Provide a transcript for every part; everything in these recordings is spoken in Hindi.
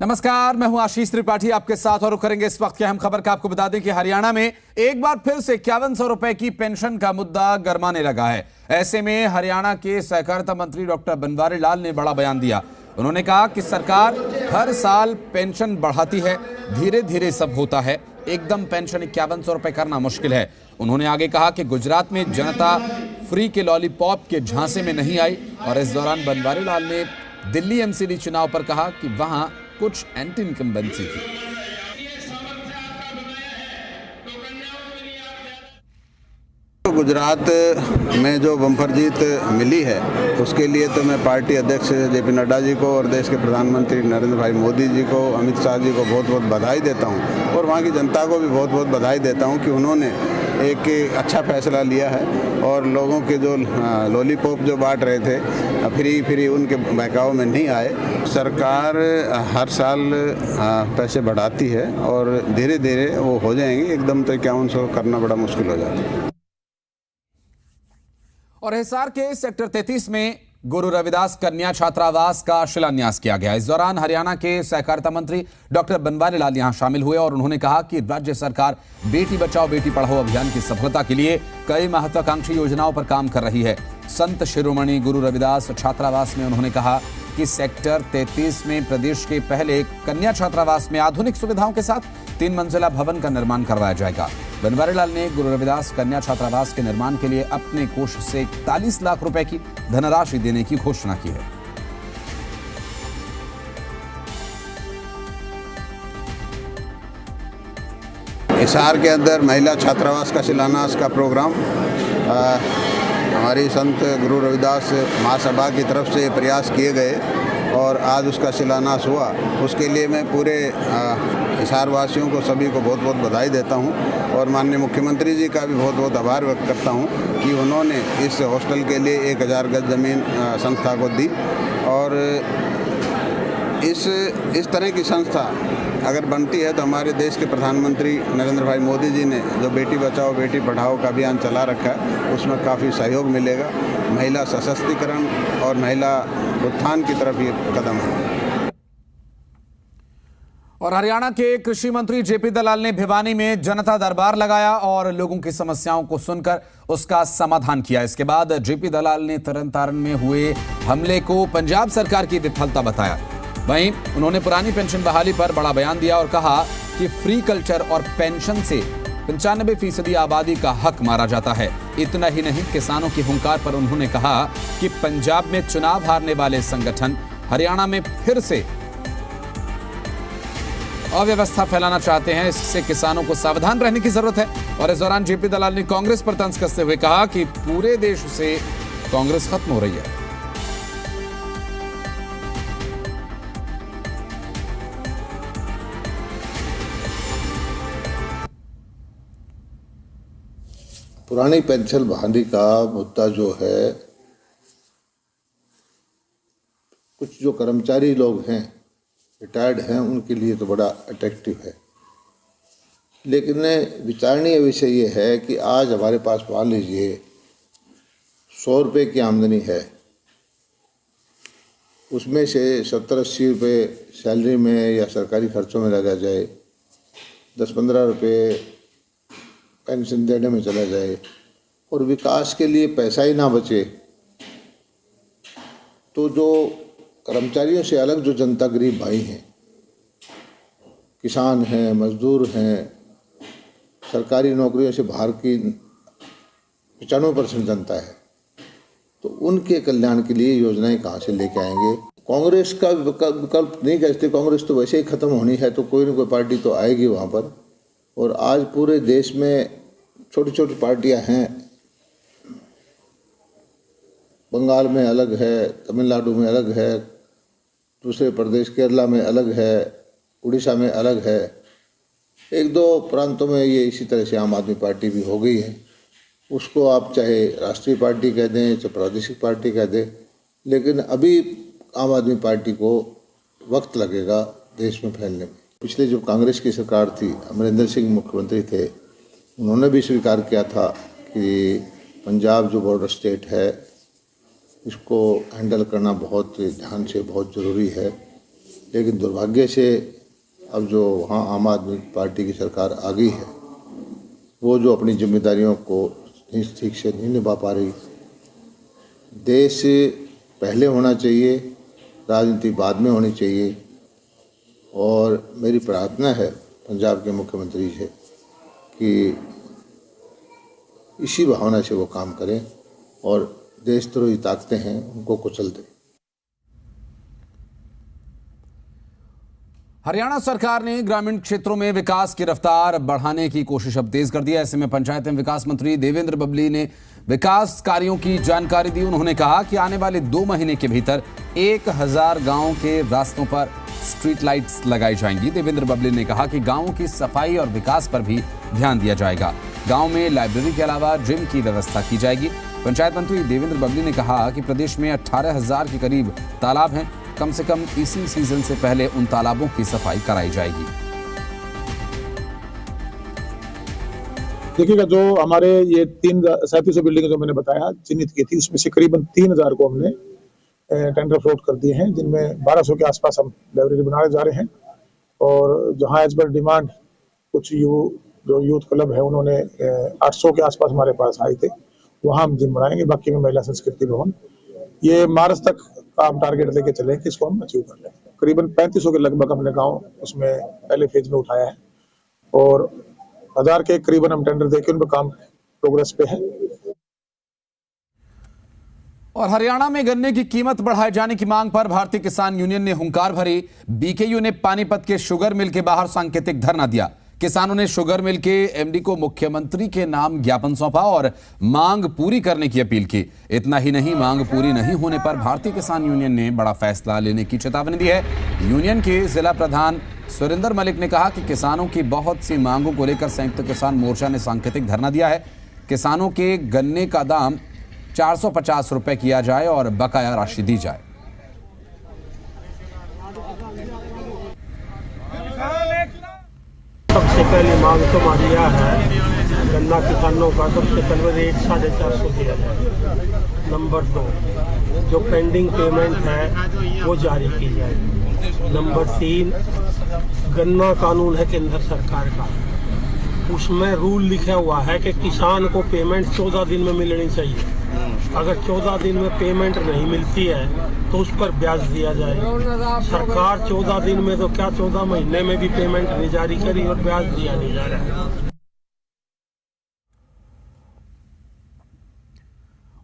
नमस्कार, मैं हूं आशीष त्रिपाठी आपके साथ और करेंगे इस वक्त की अहम खबर का। आपको बता दें कि हरियाणा में एक बार फिर से 5100 रुपए की पेंशन का मुद्दा गरमाने लगा है। ऐसे में हरियाणा के सहकारिता मंत्री डॉक्टर बनवारी लाल ने बड़ा बयान दिया। उन्होंने कहा कि सरकार हर साल पेंशन बढ़ाती है, धीरे धीरे सब होता है, एकदम पेंशन 5100 रुपए करना मुश्किल है। उन्होंने आगे कहा कि गुजरात में जनता फ्री के लॉलीपॉप के झांसे में नहीं आई और इस दौरान बनवारी लाल ने दिल्ली एमसीडी चुनाव पर कहा कि वहां कुछ एंटी इनकम्बेंसी थी। गुजरात में जो बम्पर जीत मिली है उसके लिए तो मैं पार्टी अध्यक्ष जेपी नड्डा जी को और देश के प्रधानमंत्री नरेंद्र भाई मोदी जी को, अमित शाह जी को बहुत बहुत बधाई देता हूं और वहां की जनता को भी बहुत बहुत बधाई देता हूं कि उन्होंने एक अच्छा फैसला लिया है और लोगों के जो लॉलीपॉप जो बांट रहे थे फ्री उनके बहकाव में नहीं आए। सरकार हर साल पैसे बढ़ाती है और धीरे धीरे वो हो जाएंगे, एकदम तो 5100 करना बड़ा मुश्किल हो जाता है। और हिसार के सेक्टर 33 में गुरु रविदास कन्या छात्रावास का शिलान्यास किया गया। इस दौरान हरियाणा के सहकारिता मंत्री डॉक्टर बनवारी लाल यहां शामिल हुए और उन्होंने कहा कि राज्य सरकार बेटी बचाओ बेटी पढ़ाओ अभियान की सफलता के लिए कई महत्वाकांक्षी योजनाओं पर काम कर रही है। संत शिरोमणि गुरु रविदास छात्रावास में उन्होंने कहा कि सेक्टर 33 में प्रदेश के पहले कन्या छात्रावास में आधुनिक सुविधाओं के साथ 3 मंजिला भवन का निर्माण करवाया जाएगा। बनवारी लाल ने गुरु रविदास कन्या छात्रावास के निर्माण के लिए अपने कोष से 41 लाख रुपए की धनराशि देने की घोषणा की है। हिसार के अंदर महिला छात्रावास का शिलान्यास का प्रोग्राम हमारी संत गुरु रविदास महासभा की तरफ से प्रयास किए गए और आज उसका शिलान्यास हुआ। उसके लिए मैं पूरे हिसार वासियों को सभी को बहुत बहुत बधाई देता हूं और माननीय मुख्यमंत्री जी का भी बहुत बहुत आभार व्यक्त करता हूं कि उन्होंने इस हॉस्टल के लिए 1000 गज ज़मीन संस्था को दी। और इस तरह की संस्था अगर बनती है तो हमारे देश के प्रधानमंत्री नरेंद्र भाई मोदी जी ने जो बेटी बचाओ बेटी पढ़ाओ का अभियान चला रखा है उसमें काफ़ी सहयोग मिलेगा। महिला सशक्तिकरण और महिला उत्थान की तरफ ये कदम है। और हरियाणा के कृषि मंत्री जेपी दलाल ने भिवानी में जनता दरबार लगाया और लोगों की समस्याओं को सुनकर उसका समाधान किया। इसके बाद जेपी दलाल ने तरनतारन में हुए हमले को पंजाब सरकार की विफलता बताया। वहीं उन्होंने पुरानी पेंशन बहाली पर बड़ा बयान दिया और कहा कि फ्री कल्चर और पेंशन से 95% आबादी का हक मारा जाता है। इतना ही नहीं, किसानों की हुंकार पर उन्होंने कहा कि पंजाब में चुनाव हारने वाले संगठन हरियाणा में फिर से अव्यवस्था फैलाना चाहते हैं। इससे किसानों को सावधान रहने की जरूरत है। और इस दौरान जेपी दलाल ने कांग्रेस पर तंज कसते हुए कहा कि पूरे देश से कांग्रेस खत्म हो रही है। पुरानी पेंशन बहाली का मुद्दा जो है, कुछ जो कर्मचारी लोग हैं रिटायर्ड हैं उनके लिए तो बड़ा अट्रैक्टिव है, लेकिन विचारणीय विषय ये है कि आज हमारे पास मान लीजिए 100 रुपये की आमदनी है, उसमें से 70-80 रुपये सैलरी में या सरकारी खर्चों में लगा जाए, 10-15 रुपये पेंशन देने में चला जाए और विकास के लिए पैसा ही ना बचे, तो जो कर्मचारियों से अलग जो जनता गरीब भाई हैं, किसान हैं, मजदूर हैं, सरकारी नौकरियों से बाहर की 95% जनता है, तो उनके कल्याण के लिए योजनाएं कहाँ से लेके आएंगे। कांग्रेस का विकल्प नहीं कहते, कांग्रेस तो वैसे ही ख़त्म होनी है, तो कोई ना कोई पार्टी तो आएगी वहाँ पर। और आज पूरे देश में छोटी छोटी पार्टियां हैं, बंगाल में अलग है, तमिलनाडु में अलग है, दूसरे प्रदेश केरला में अलग है, उड़ीसा में अलग है, 1-2 प्रांतों में ये इसी तरह से आम आदमी पार्टी भी हो गई है। उसको आप चाहे राष्ट्रीय पार्टी कह दें चाहे प्रादेशिक पार्टी कह दें, लेकिन अभी आम आदमी पार्टी को वक्त लगेगा देश में फैलने में। पिछले जो कांग्रेस की सरकार थी, अमरिंदर सिंह मुख्यमंत्री थे, उन्होंने भी स्वीकार किया था कि पंजाब जो बॉर्डर स्टेट है इसको हैंडल करना बहुत ध्यान से बहुत ज़रूरी है। लेकिन दुर्भाग्य से अब जो वहाँ आम आदमी पार्टी की सरकार आ गई है, वो जो अपनी जिम्मेदारियों को ठीक से नहीं निभा पा रही। देश पहले होना चाहिए, राजनीति बाद में होनी चाहिए। और मेरी प्रार्थना है पंजाब के मुख्यमंत्री से कि इसी भावना से वो काम करें और देशद्रोही ताकतें हैं उनको कुचल दें। हरियाणा सरकार ने ग्रामीण क्षेत्रों में विकास की रफ्तार बढ़ाने की कोशिश अब तेज कर दी है। ऐसे में पंचायत एवं विकास मंत्री देवेंद्र बबली ने विकास कार्यों की जानकारी दी। उन्होंने कहा कि आने वाले 2 महीने के भीतर 1000 गांवों के रास्तों पर स्ट्रीट लाइट्स लगाई जाएंगी। देवेंद्र बबली ने कहा कि गांवों की सफाई और विकास पर भी ध्यान दिया जाएगा। गांव में लाइब्रेरी के अलावा जिम की व्यवस्था की जाएगी। पंचायत मंत्री देवेंद्र बबली ने कहा कि प्रदेश में 18,000 के करीब तालाब हैं। कम से कम इसी सीजन से पहले उन तालाबों की सफाई कराई जाएगी। देखिएगा, जो हमारे ये 3700 बिल्डिंग जो मैंने बताया चिन्हित की थी, उसमें से करीबन 3000 को हमने टेंडर फ्लोट कर दिए हैं, जिनमें 1200 के आसपास हम लाइब्रेरी बनाने जा रहे हैं। और जहां एज पर डिमांड कुछ जो यूथ क्लब है उन्होंने 800 के आसपास हमारे पास आए थे, वहां हम जिम बनाएंगे। बाकी में महिला संस्कृति भवन, ये मार्च तक का हम टारगेट लेके चले कि इसको हम अचीव कर लें। करीबन 3500 के लगभग हमने गांव उसमें पहले फेज में उठाया है और 1000 के करीबन हम टेंडर देके उन पर काम प्रोग्रेस पे है। और हरियाणा में गन्ने की कीमत बढ़ाए जाने की मांग पर भारतीय किसान यूनियन ने हुंकार भरी। बीकेयू ने पानीपत के शुगर मिल के बाहर सांकेतिक धरना दिया। किसानों ने शुगर मिल के एमडी को मुख्यमंत्री के नाम ज्ञापन सौंपा और मांग पूरी करने की अपील की। इतना ही नहीं, मांग पूरी नहीं होने पर भारतीय किसान यूनियन ने बड़ा फैसला लेने की चेतावनी दी है। यूनियन के जिला प्रधान सुरेंद्र मलिक ने कहा कि किसानों की बहुत सी मांगों को लेकर संयुक्त किसान मोर्चा ने सांकेतिक धरना दिया है। किसानों के गन्ने का दाम 450 रुपए किया जाए और बकाया राशि दी जाए। सबसे पहली मांग तो हमारी यह है, गन्ना किसानों का सबसे पहले रेट 450 दिया जाए। नंबर 2, जो पेंडिंग पेमेंट है वो जारी की जाए। नंबर 3, गन्ना कानून है केंद्र सरकार का, उसमें रूल लिखा हुआ है कि किसान को पेमेंट 14 दिन में मिलनी चाहिए। अगर 14 दिन में पेमेंट नहीं मिलती है तो उस पर ब्याज दिया जाए। सरकार 14 दिन में तो क्या 14 महीने में भी पेमेंट नहीं जारी करी और ब्याज दिया नहीं जा रहा है।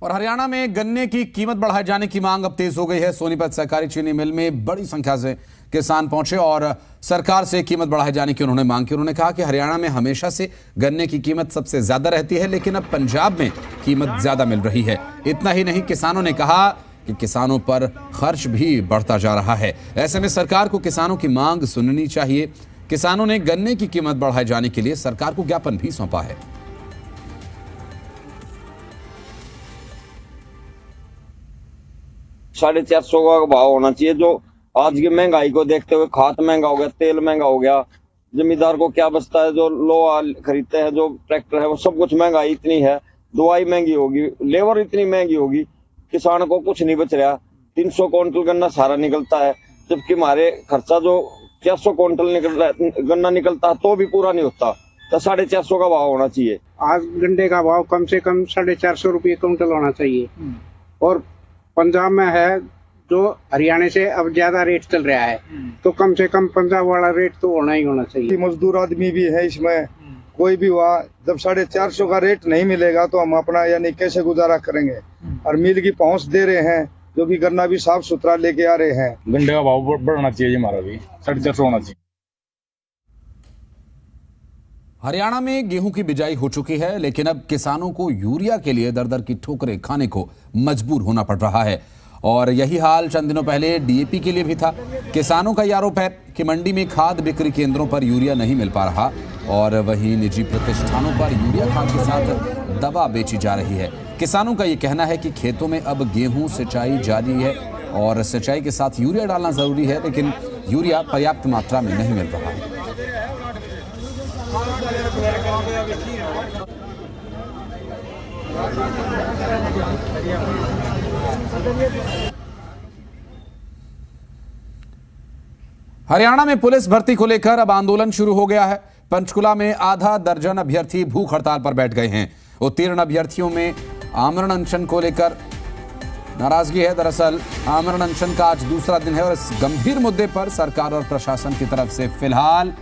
और हरियाणा में गन्ने की कीमत बढ़ाए जाने की मांग अब तेज हो गई है। सोनीपत सहकारी चीनी मिल में बड़ी संख्या से किसान पहुंचे और सरकार से कीमत बढ़ाए जाने की उन्होंने मांग की। उन्होंने कहा कि हरियाणा में हमेशा से गन्ने की कीमत सबसे ज्यादा रहती है, लेकिन अब पंजाब में कीमत ज्यादा मिल रही है। इतना ही नहीं, किसानों ने कहा कि किसानों पर खर्च भी बढ़ता जा रहा है। ऐसे में सरकार को किसानों की मांग सुननी चाहिए। किसानों ने गन्ने की कीमत बढ़ाए जाने के लिए सरकार को ज्ञापन भी सौंपा है। 450 का भाव होना चाहिए। जो आज की महंगाई को देखते हुए खाद महंगा हो गया, तेल महंगा हो गया, जमींदार को क्या बचता है? जो लोहा खरीदते हैं, जो ट्रैक्टर है, वो सब कुछ महंगाई इतनी है। दवाई महंगी होगी, लेबर इतनी महंगी होगी, किसान को कुछ नहीं बच रहा। 300 क्विंटल गन्ना सारा निकलता है, जबकि हमारे खर्चा जो 400 क्विंटल गन्ना निकलता है तो भी पूरा नहीं होता। तो 450 का भाव होना चाहिए। आज गन्ने का भाव कम से कम 450 रुपये क्विंटल होना चाहिए। और पंजाब में है जो हरियाणा से अब ज्यादा रेट चल रहा है, तो कम से कम पंजाब वाला रेट तो होना ही होना चाहिए। मजदूर आदमी भी है इसमें, कोई भी हुआ, जब 450 का रेट नहीं मिलेगा तो हम अपना यानी कैसे गुजारा करेंगे। और मिल की पहुंच दे रहे हैं, जो भी गन्ना भी साफ सुथरा लेके आ रहे हैं। गन्ने का भाव बढ़ना चाहिए, हमारा भी 450 होना चाहिए। हरियाणा में गेहूं की बिजाई हो चुकी है, लेकिन अब किसानों को यूरिया के लिए दर दर की ठोकरें खाने को मजबूर होना पड़ रहा है। और यही हाल चंद दिनों पहले डीएपी के लिए भी था। किसानों का यह आरोप है कि मंडी में खाद बिक्री केंद्रों पर यूरिया नहीं मिल पा रहा और वहीं निजी प्रतिष्ठानों पर यूरिया खाद के साथ दवा बेची जा रही है। किसानों का यह कहना है कि खेतों में अब गेहूं सिंचाई जारी है और सिंचाई के साथ यूरिया डालना जरूरी है, लेकिन यूरिया पर्याप्त मात्रा में नहीं मिल रहा है। हरियाणा में पुलिस भर्ती को लेकर अब आंदोलन शुरू हो गया है। पंचकुला में आधा दर्जन अभ्यर्थी भूख हड़ताल पर बैठ गए हैं। उत्तीर्ण अभ्यर्थियों में आमरण अनशन को लेकर नाराजगी है। दरअसल आमरण अनशन का आज दूसरा दिन है और इस गंभीर मुद्दे पर सरकार और प्रशासन की तरफ से फिलहाल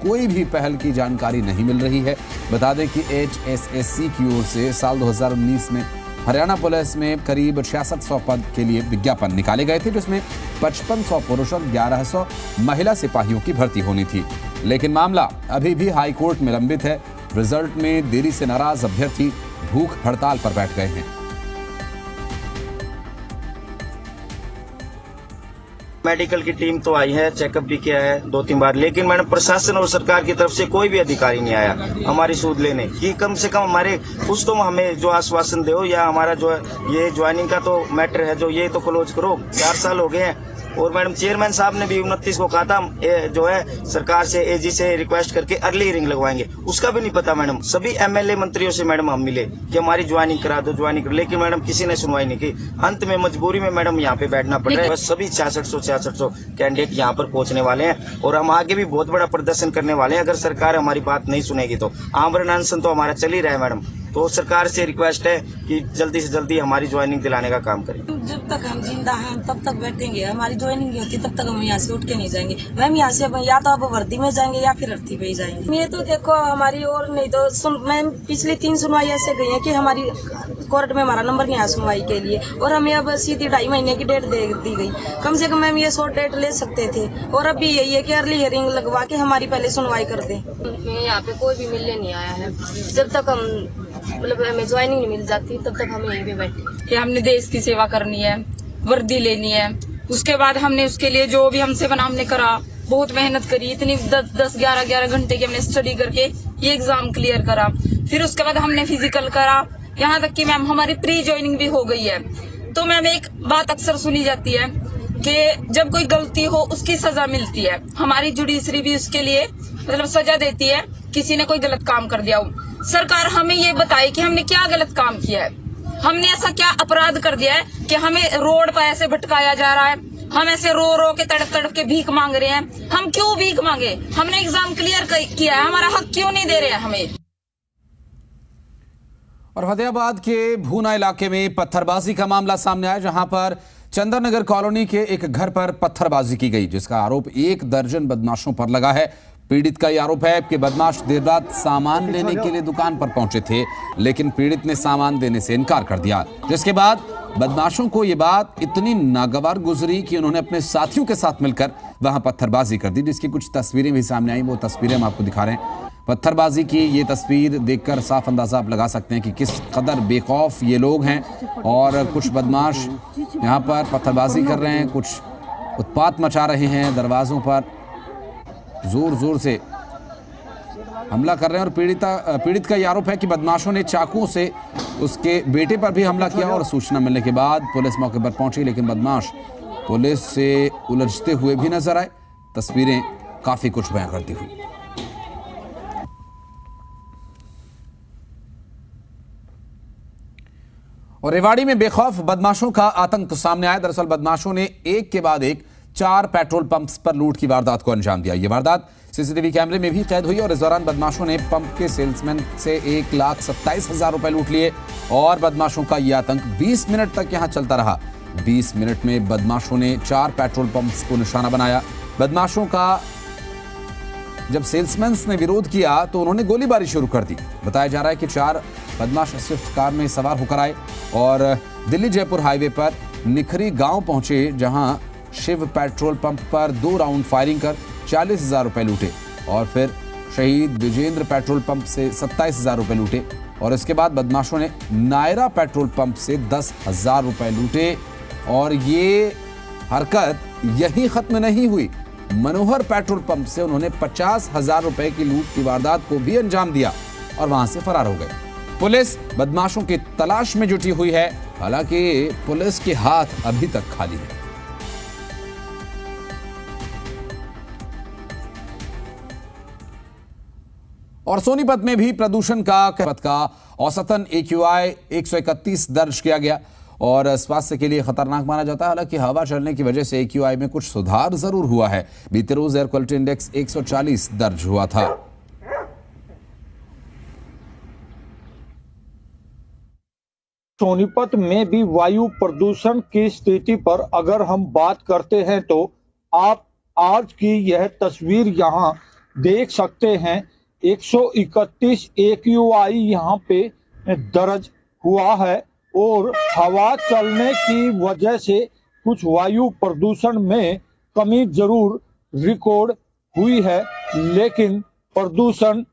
कोई भी पहल की जानकारी नहीं मिल रही है। बता दें कि HSSC की ओर से साल 2019 में हरियाणा पुलिस में करीब 6600 पद के लिए विज्ञापन निकाले गए थे, जिसमें 5500 पुरुष और 1100 महिला सिपाहियों की भर्ती होनी थी। लेकिन मामला अभी भी हाई कोर्ट में लंबित है। रिजल्ट में देरी से नाराज अभ्यर्थी भूख हड़ताल पर बैठ गए हैं। मेडिकल की टीम तो आई है, चेकअप भी किया है 2-3 बार, लेकिन मैडम प्रशासन और सरकार की तरफ से कोई भी अधिकारी नहीं आया हमारी सूद लेने कि कम से कम हमारे कुछ तो हमें जो आश्वासन दो, या हमारा जो ये ज्वाइनिंग का तो मैटर है जो ये तो क्लोज करो। 4 साल हो गए हैं और मैडम चेयरमैन साहब ने भी 29 को कहा था जो है सरकार से AG से रिक्वेस्ट करके अर्ली हियरिंग लगवाएंगे, उसका भी नहीं पता मैडम। सभी MLA मंत्रियों से मैडम हम मिले कि हमारी ज्वाइनिंग करा दो, ज्वाइनिंग करो, लेकिन मैडम किसी ने सुनवाई नहीं की। अंत में मजबूरी में मैडम यहाँ पे बैठना पड़ रहा है। बस सभी 6600 कैंडिडेट यहाँ पर पहुँचने वाले हैं और हम आगे भी बहुत बड़ा प्रदर्शन करने वाले हैं। अगर सरकार हमारी बात नहीं सुनेगी तो आमरण अनशन तो हमारा चल ही रहा है मैडम। तो सरकार से रिक्वेस्ट है कि जल्दी से जल्दी हमारी ज्वाइनिंग दिलाने का काम करें। जब तक हम जिंदा हैं तब तक बैठेंगे, हमारी ज्वाइनिंग नहीं होती तब तक हम यहाँ से उठ के नहीं जाएंगे। मैम यहाँ से या तो अब वर्दी में जाएंगे या फिर अर्थी पे ही जाएंगे। ये तो देखो हमारी और नहीं तो मैम पिछली 3 सुनवाई ऐसे गई है कि हमारी कोर्ट में हमारा नंबर नहीं आया सुनवाई के लिए और हमें अब सीधी 2.5 महीने की डेट दे दी गई। कम से कम मैम ये शॉर्ट डेट ले सकते थे और अभी यही है कि अर्ली हियरिंग लगवा के हमारी पहले सुनवाई कर दे। यहाँ पे कोई भी मिलने नहीं आया है। जब तक हम मतलब हमें ज्वाइनिंग नहीं मिल जाती तब तक हम यहीं पे बैठे कि हमने देश की सेवा करनी है, वर्दी लेनी है। उसके बाद हमने उसके लिए जो भी हमसे बना हमने करा, बहुत मेहनत करी, इतनी 10-11 घंटे की हमने स्टडी करके ये एग्जाम क्लियर करा। फिर उसके बाद हमने फिजिकल करा, यहाँ तक कि मैम हमारी प्री ज्वाइनिंग भी हो गई है। तो मैम एक बात अक्सर सुनी जाती है कि जब कोई गलती हो उसकी सजा मिलती है। हमारी जुडिशरी भी उसके लिए मतलब सजा देती है किसी ने कोई गलत काम कर दिया हो। सरकार हमें ये बताए कि हमने क्या गलत काम किया है, हमने ऐसा क्या अपराध कर दिया है कि हमें रोड पर ऐसे भटकाया जा रहा है, हम ऐसे रो रो के तड़प के भीख मांग रहे हैं। हम क्यों भीख मांगे? हमने एग्जाम क्लियर किया है, हमारा हक क्यों नहीं दे रहे हैं हमें? और फतेहाबाद के भूना इलाके में पत्थरबाजी का मामला सामने आया, जहां पर चंदननगर कॉलोनी के एक घर पर पत्थरबाजी की गई, जिसका आरोप 1 दर्जन बदमाशों पर लगा है। पीड़ित का यह आरोप है कि बदमाश देर रात सामान लेने के लिए दुकान पर पहुंचे थे, लेकिन पीड़ित ने सामान देने से इनकार कर दिया, जिसके बाद बदमाशों को यह बात इतनी नागवार गुजरी कि उन्होंने अपने साथियों के साथ मिलकर वहां पत्थरबाजी कर दी, जिसकी कुछ तस्वीरें भी सामने आई। वो तस्वीरें हम आपको दिखा रहे हैं। पत्थरबाजी की ये तस्वीर देखकर साफ अंदाजा आप लगा सकते हैं कि किस कदर बेखौफ ये लोग हैं। और कुछ बदमाश यहाँ पर पत्थरबाजी कर रहे हैं, कुछ उत्पात मचा रहे हैं, दरवाजों पर जोर जोर से हमला कर रहे हैं। और पीड़ित का यह आरोप है कि बदमाशों ने चाकुओं से उसके बेटे पर भी हमला किया और सूचना मिलने के बाद पुलिस मौके पर पहुंची, लेकिन बदमाश पुलिस से उलझते हुए भी नजर आए। तस्वीरें काफी कुछ बयां करती हुई। और रेवाड़ी में बेखौफ बदमाशों का आतंक सामने आया। दरअसल बदमाशों ने एक के बाद एक 4 पेट्रोल पंप्स पर लूट की वारदात को अंजाम दिया। यह वारदात CCTV कैमरे में भी कैद हुई और इस दौरान बदमाशों ने पंप के सेल्समैन से 1,27,000 रुपए लूट लिए। और बदमाशों का यह आतंक 20 मिनट तक यहां चलता रहा। 20 मिनट में बदमाशों ने 4 पेट्रोल पंप्स को निशाना बनाया। बदमाशों का जब सेल्समैन ने विरोध किया तो उन्होंने गोलीबारी शुरू कर दी। बताया जा रहा है कि 4 बदमाश स्विफ्ट कार में सवार होकर आए और दिल्ली जयपुर हाईवे पर निखरी गांव पहुंचे, जहां शिव पेट्रोल पंप पर 2 राउंड फायरिंग कर 40,000 रुपए लूटे और फिर शहीद विजेंद्र पेट्रोल पंप से 27,000 रुपए लूटे। और इसके बाद बदमाशों ने नायरा पेट्रोल पंप से 10,000 रुपए लूटे। और ये हरकत यही खत्म नहीं हुई, मनोहर पेट्रोल पंप से उन्होंने 50,000 रुपए की लूट की वारदात को भी अंजाम दिया और वहां से फरार हो गए। पुलिस बदमाशों की तलाश में जुटी हुई है, हालांकि पुलिस के हाथ अभी तक खाली है। और सोनीपत में भी प्रदूषण का औसतन AQI 131 दर्ज किया गया और स्वास्थ्य के लिए खतरनाक माना जाता है। हालांकि हवा चलने की वजह से AQI में कुछ सुधार जरूर हुआ है। बीते रोज एयर क्वालिटी इंडेक्स 140 दर्ज हुआ था। सोनीपत में भी वायु प्रदूषण की स्थिति पर अगर हम बात करते हैं तो आप आज की यह तस्वीर यहाँ देख सकते हैं। 131 AQI यहाँ पे दर्ज हुआ है और हवा चलने की वजह से कुछ वायु प्रदूषण में कमी जरूर रिकॉर्ड हुई है, लेकिन प्रदूषण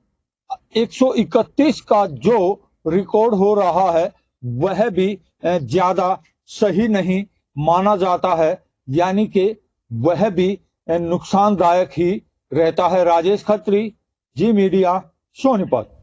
131 का जो रिकॉर्ड हो रहा है वह भी ज्यादा सही नहीं माना जाता है, यानी कि वह भी नुकसानदायक ही रहता है। राजेश खत्री, जी मीडिया, सोनीपत।